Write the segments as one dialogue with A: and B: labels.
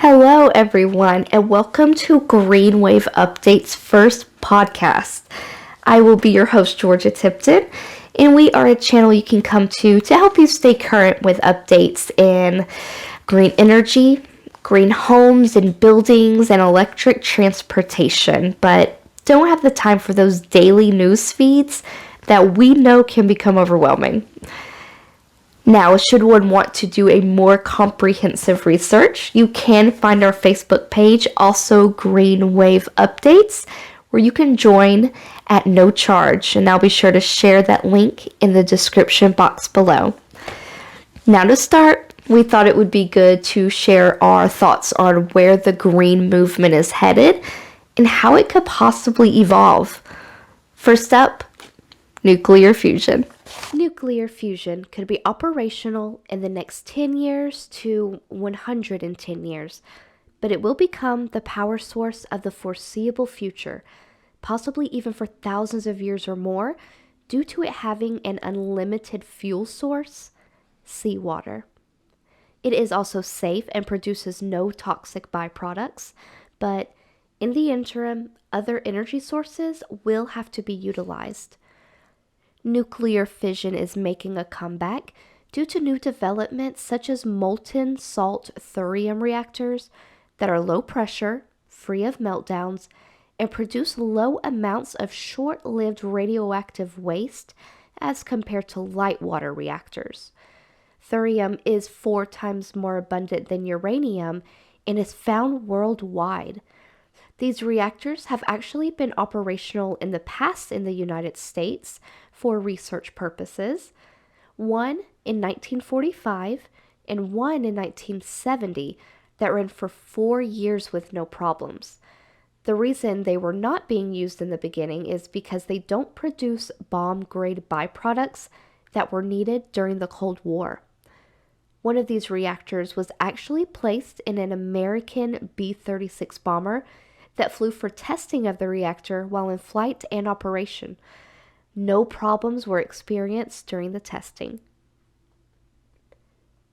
A: Hello, everyone, and welcome to Green Wave Update's first podcast. I will be your host, Georgia Tipton, and we are a channel you can come to help you stay current with updates in green energy, green homes and buildings, and electric transportation, but don't have the time for those daily news feeds that we know can become overwhelming. Now, should one want to do a more comprehensive research, you can find our Facebook page, also Green Wave Updates, where you can join at no charge, and I'll be sure to share that link in the description box below. Now to start, we thought it would be good to share our thoughts on where the green movement is headed and how it could possibly evolve. First up, nuclear fusion. Nuclear fusion could be operational in the next 10 years to 110 years, but it will become the power source of the foreseeable future, possibly even for thousands of years or more, due to it having an unlimited fuel source, seawater. It is also safe and produces no toxic byproducts, but in the interim, other energy sources will have to be utilized. Nuclear fission is making a comeback due to new developments such as molten salt thorium reactors that are low pressure, free of meltdowns, and produce low amounts of short-lived radioactive waste as compared to light water reactors. Thorium is 4 times more abundant than uranium and is found worldwide. These reactors have actually been operational in the past in the United States for research purposes, one in 1945 and one in 1970 that ran for 4 years with no problems. The reason they were not being used in the beginning is because they don't produce bomb-grade byproducts that were needed during the Cold War. One of these reactors was actually placed in an American B-36 bomber that flew for testing of the reactor while in flight and operation. No problems were experienced during the testing.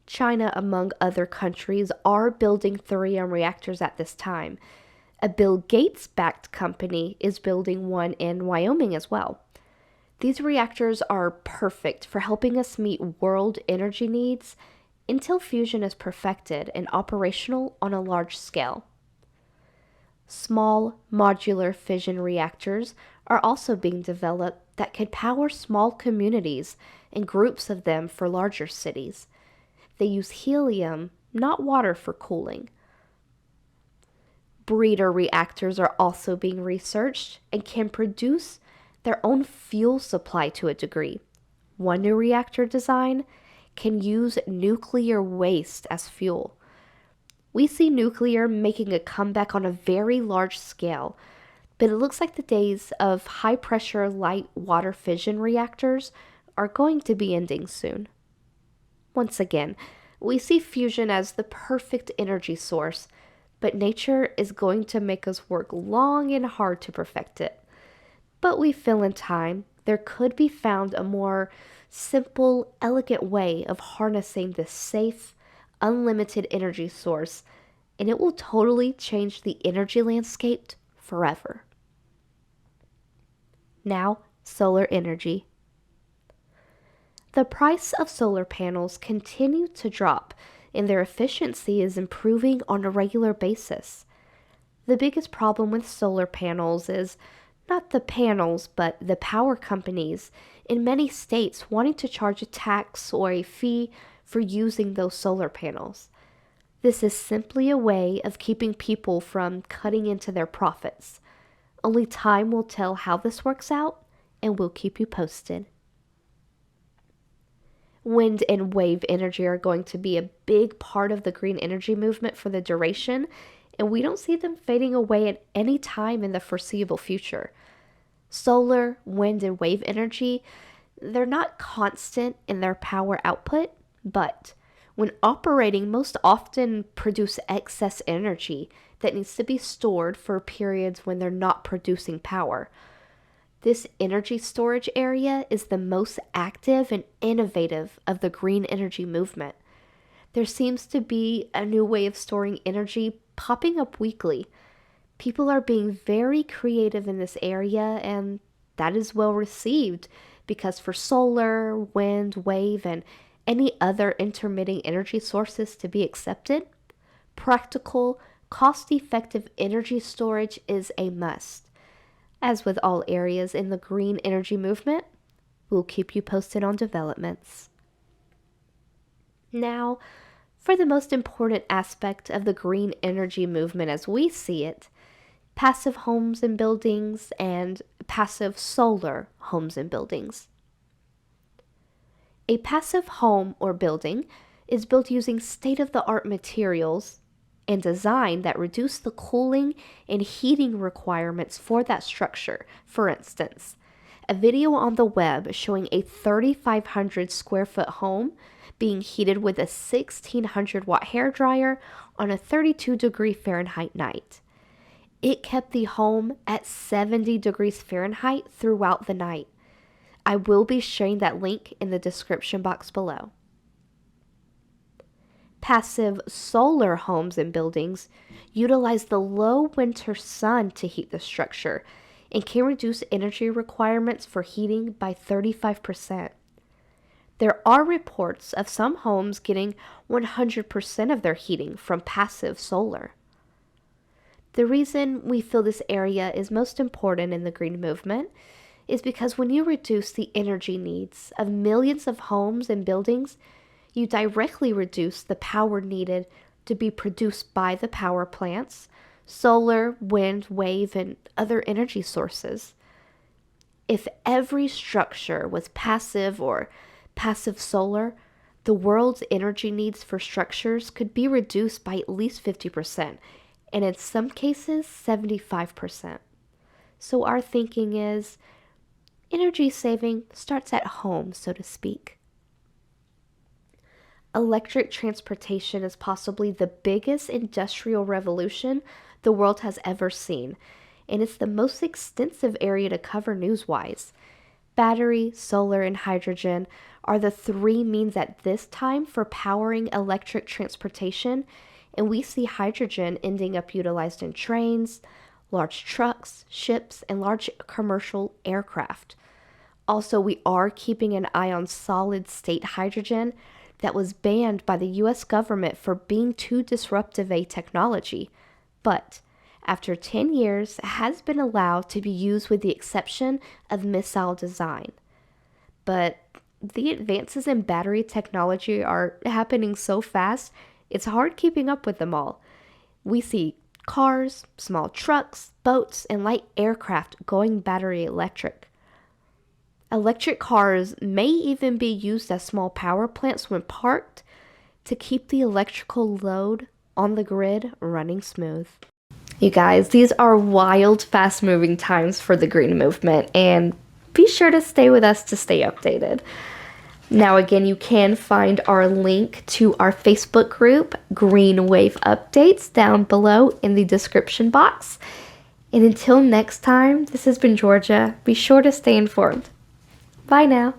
A: China, among other countries, are building thorium reactors at this time. A Bill Gates-backed company is building one in Wyoming as well. These reactors are perfect for helping us meet world energy needs until fusion is perfected and operational on a large scale. Small modular fission reactors are also being developed that could power small communities and groups of them for larger cities. They use helium, not water, for cooling. Breeder reactors are also being researched and can produce their own fuel supply to a degree. One new reactor design can use nuclear waste as fuel. We see nuclear making a comeback on a very large scale, but it looks like the days of high-pressure light water fission reactors are going to be ending soon. Once again, we see fusion as the perfect energy source, but nature is going to make us work long and hard to perfect it. But we feel in time there could be found a more simple, elegant way of harnessing this safe, unlimited energy source, and it will totally change the energy landscape forever. Now, solar energy. The price of solar panels continue to drop, and their efficiency is improving on a regular basis. The biggest problem with solar panels is not the panels, but the power companies in many states wanting to charge a tax or a fee for using those solar panels. This is simply a way of keeping people from cutting into their profits. Only time will tell how this works out, and we'll keep you posted. Wind and wave energy are going to be a big part of the green energy movement for the duration, and we don't see them fading away at any time in the foreseeable future. Solar, wind, and wave energy, they're not constant in their power output, but when operating, most often produce excess energy that needs to be stored for periods when they're not producing power. This energy storage area is the most active and innovative of the green energy movement. There seems to be a new way of storing energy popping up weekly. People are being very creative in this area, and that is well received because for solar, wind, wave, and any other intermittent energy sources to be accepted, practical, cost-effective energy storage is a must. As with all areas in the green energy movement, we'll keep you posted on developments. Now, for the most important aspect of the green energy movement as we see it, passive homes and buildings and passive solar homes and buildings. A passive home or building is built using state-of-the-art materials and design that reduce the cooling and heating requirements for that structure. For instance, a video on the web showing a 3,500 square foot home being heated with a 1,600 watt hairdryer on a 32 degree Fahrenheit night. It kept the home at 70 degrees Fahrenheit throughout the night. I will be sharing that link in the description box below. Passive solar homes and buildings utilize the low winter sun to heat the structure and can reduce energy requirements for heating by 35%. There are reports of some homes getting 100% of their heating from passive solar. The reason we feel this area is most important in the green movement is because when you reduce the energy needs of millions of homes and buildings, you directly reduce the power needed to be produced by the power plants, solar, wind, wave, and other energy sources. If every structure was passive or passive solar, the world's energy needs for structures could be reduced by at least 50%, and in some cases, 75%. So our thinking is, energy saving starts at home, so to speak. Electric transportation is possibly the biggest industrial revolution the world has ever seen, and it's the most extensive area to cover news-wise. Battery, solar, and hydrogen are the three means at this time for powering electric transportation, and we see hydrogen ending up utilized in trains, large trucks, ships, and large commercial aircraft. Also, we are keeping an eye on solid-state hydrogen that was banned by the US government for being too disruptive a technology, but after 10 years has been allowed to be used with the exception of missile design. But the advances in battery technology are happening so fast, it's hard keeping up with them all. We see cars, small trucks, boats, and light aircraft going battery electric. Electric cars may even be used as small power plants when parked to keep the electrical load on the grid running smooth. You guys, these are wild, fast-moving times for the green movement, and be sure to stay with us to stay updated. Now, again, you can find our link to our Facebook group, Green Wave Updates, down below in the description box. And until next time, this has been Georgia. Be sure to stay informed. Bye now.